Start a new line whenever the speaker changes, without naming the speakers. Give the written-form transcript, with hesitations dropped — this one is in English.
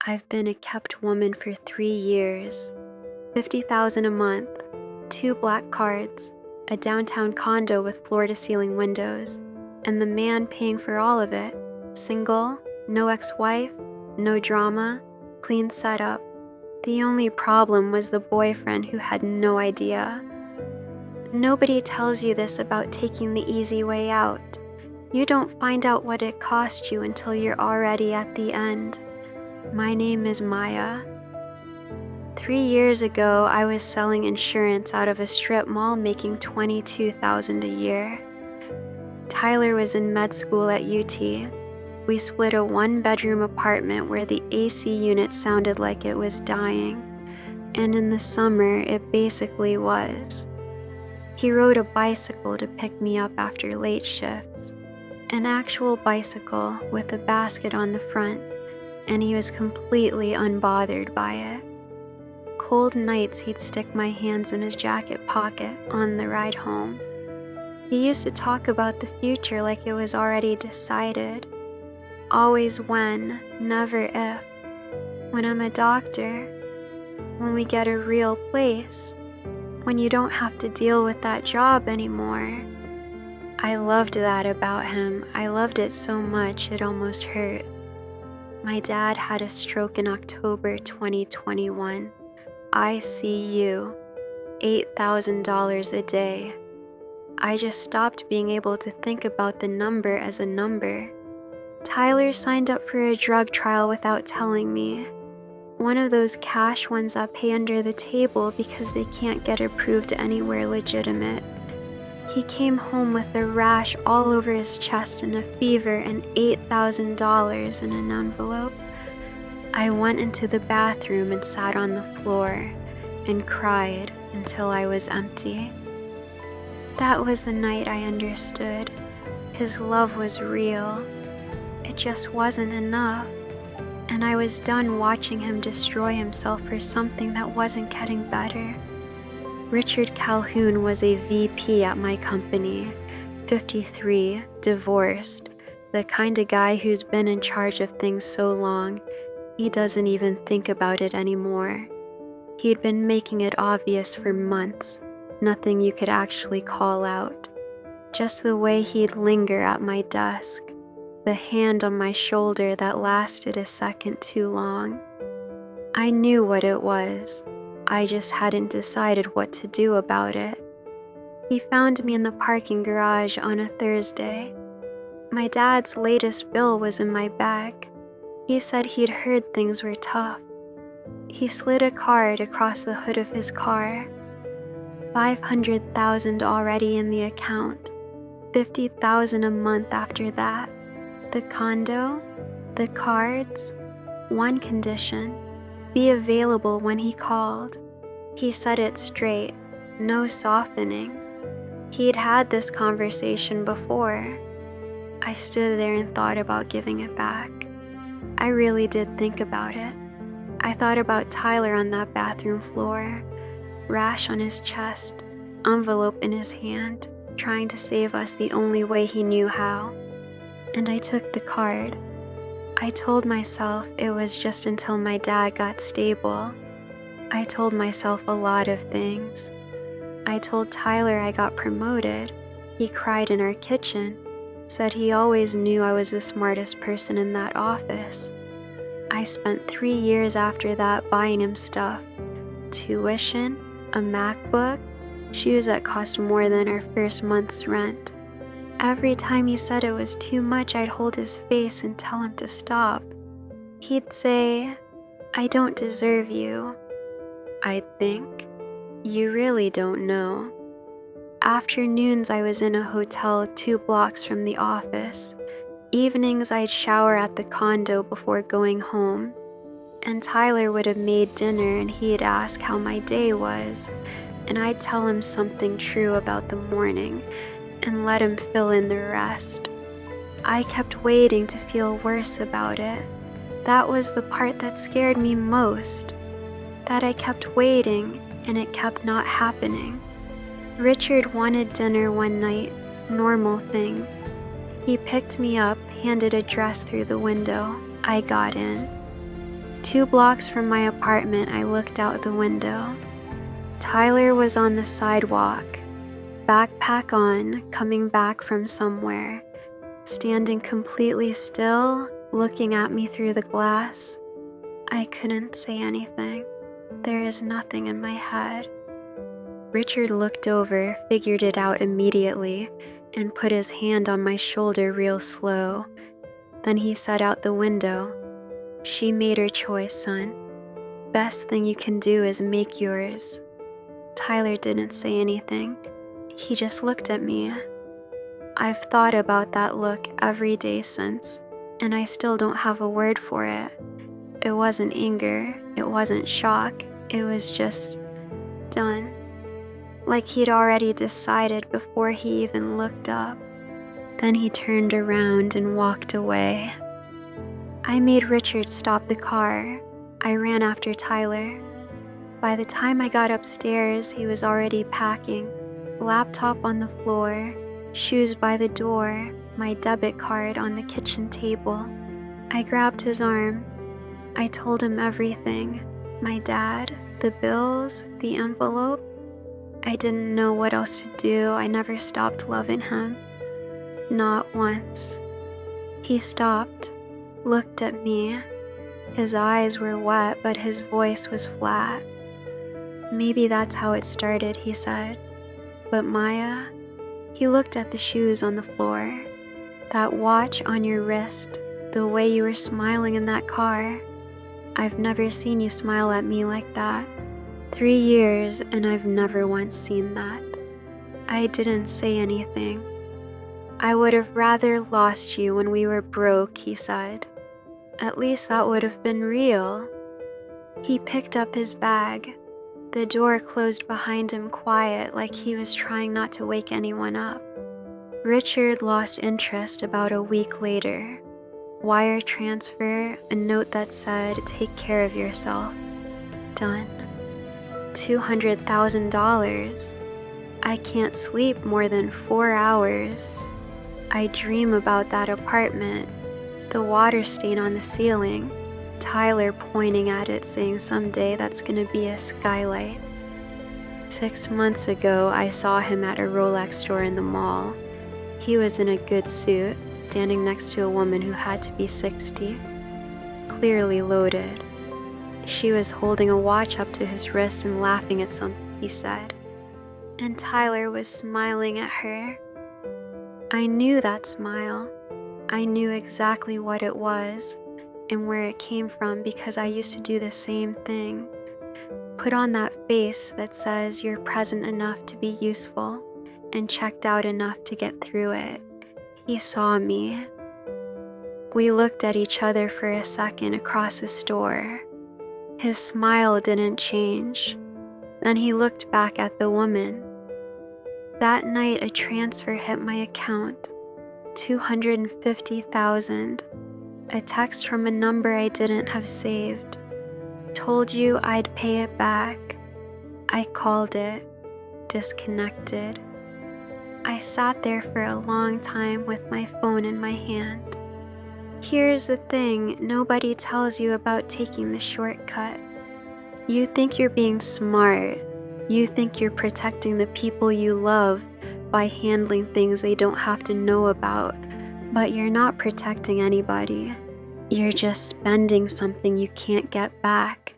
I've been a kept woman for 3 years. $50,000 a month, 2 black cards, a downtown condo with floor-to-ceiling windows, and the man paying for all of it. Single, no ex-wife, no drama, clean setup. The only problem was the boyfriend who had no idea. Nobody tells you this about taking the easy way out. You don't find out what it cost you until you're already at the end. My name is Maya. 3 years ago, I was selling insurance out of a strip mall making $22,000 a year. Tyler was in med school at UT. We split a 1-bedroom apartment where the AC unit sounded like it was dying, and in the summer it basically was. He rode a bicycle to pick me up after late shifts, an actual bicycle with a basket on the front, and he was completely unbothered by it. Cold nights he'd stick my hands in his jacket pocket on the ride home. He used to talk about the future like it was already decided. Always when, never if. When I'm a doctor, when we get a real place, when you don't have to deal with that job anymore. I loved that about him. I loved it so much it almost hurt. My dad had a stroke in October 2021. ICU, $8,000 a day. I just stopped being able to think about the number as a number. Tyler signed up for a drug trial without telling me. One of those cash ones that pay under the table because they can't get approved anywhere legitimate. He came home with a rash all over his chest and a fever and $8,000 in an envelope. I went into the bathroom and sat on the floor and cried until I was empty. That was the night I understood. His love was real. It just wasn't enough. And I was done watching him destroy himself for something that wasn't getting better. Richard Calhoun was a VP at my company, 53, divorced, the kind of guy who's been in charge of things so long, he doesn't even think about it anymore. He'd been making it obvious for months, nothing you could actually call out. Just the way he'd linger at my desk, the hand on my shoulder that lasted a second too long. I knew what it was. I just hadn't decided what to do about it. He found me in the parking garage on a Thursday. My dad's latest bill was in my bag. He said he'd heard things were tough. He slid a card across the hood of his car. $500,000 already in the account. $50,000 a month after that. The condo, the cards, one condition. Be available when he called. He said it straight, no softening. He'd had this conversation before. I stood there and thought about giving it back. I really did think about it. I thought about Tyler on that bathroom floor, rash on his chest, envelope in his hand, trying to save us the only way he knew how. And I took the card. I told myself it was just until my dad got stable. I told myself a lot of things. I told Tyler I got promoted. He cried in our kitchen, said he always knew I was the smartest person in that office. I spent 3 years after that buying him stuff. Tuition, a MacBook, shoes that cost more than our first month's rent. Every time he said it was too much, I'd hold his face and tell him to stop. He'd say, "I don't deserve you." I'd think, "You really don't know." Afternoons I was in a hotel 2 blocks from the office. Evenings I'd shower at the condo before going home. And Tyler would have made dinner and he'd ask how my day was, and I'd tell him something true about the morning and let him fill in the rest. I kept waiting to feel worse about it. That was the part that scared me most. That I kept waiting and it kept not happening. Richard wanted dinner one night, normal thing. He picked me up, handed a dress through the window. I got in. 2 blocks from my apartment, I looked out the window. Tyler was on the sidewalk, backpack on, coming back from somewhere, standing completely still, looking at me through the glass. I couldn't say anything. There is nothing in my head. Richard looked over, figured it out immediately, and put his hand on my shoulder real slow. Then he said out the window, "She made her choice, son. Best thing you can do is make yours." Tyler didn't say anything. He just looked at me. I've thought about that look every day since, and I still don't have a word for it. It wasn't anger, it wasn't shock, it was just done. Like he'd already decided before he even looked up. Then he turned around and walked away. I made Richard stop the car. I ran after Tyler. By the time I got upstairs, he was already packing. Laptop on the floor, shoes by the door, my debit card on the kitchen table. I grabbed his arm. I told him everything. My dad, the bills, the envelope. I didn't know what else to do. I never stopped loving him. Not once. He stopped, looked at me. His eyes were wet, but his voice was flat. "Maybe that's how it started," he said. "But Maya," he looked at the shoes on the floor, "that watch on your wrist, the way you were smiling in that car. I've never seen you smile at me like that. 3 years, and I've never once seen that." I didn't say anything. "I would have rather lost you when we were broke," he said. "At least that would have been real." He picked up his bag. The door closed behind him quiet, like he was trying not to wake anyone up. Richard lost interest about a week later. Wire transfer, a note that said, "Take care of yourself." Done. $200,000. I can't sleep more than 4 hours. I dream about that apartment, the water stain on the ceiling, Tyler pointing at it saying someday that's gonna be a skylight. 6 months ago, I saw him at a Rolex store in the mall. He was in a good suit, standing next to a woman who had to be 60, clearly loaded. She was holding a watch up to his wrist and laughing at something he said. And Tyler was smiling at her. I knew that smile. I knew exactly what it was and where it came from because I used to do the same thing. Put on that face that says you're present enough to be useful and checked out enough to get through it. He saw me. We looked at each other for a second across the store. His smile didn't change. Then he looked back at the woman. That night, a transfer hit my account. $250,000. A text from a number I didn't have saved. Told you I'd pay it back. I called it. Disconnected. I sat there for a long time with my phone in my hand. Here's the thing nobody tells you about taking the shortcut. You think you're being smart. You think you're protecting the people you love by handling things they don't have to know about, but you're not protecting anybody. You're just spending something you can't get back.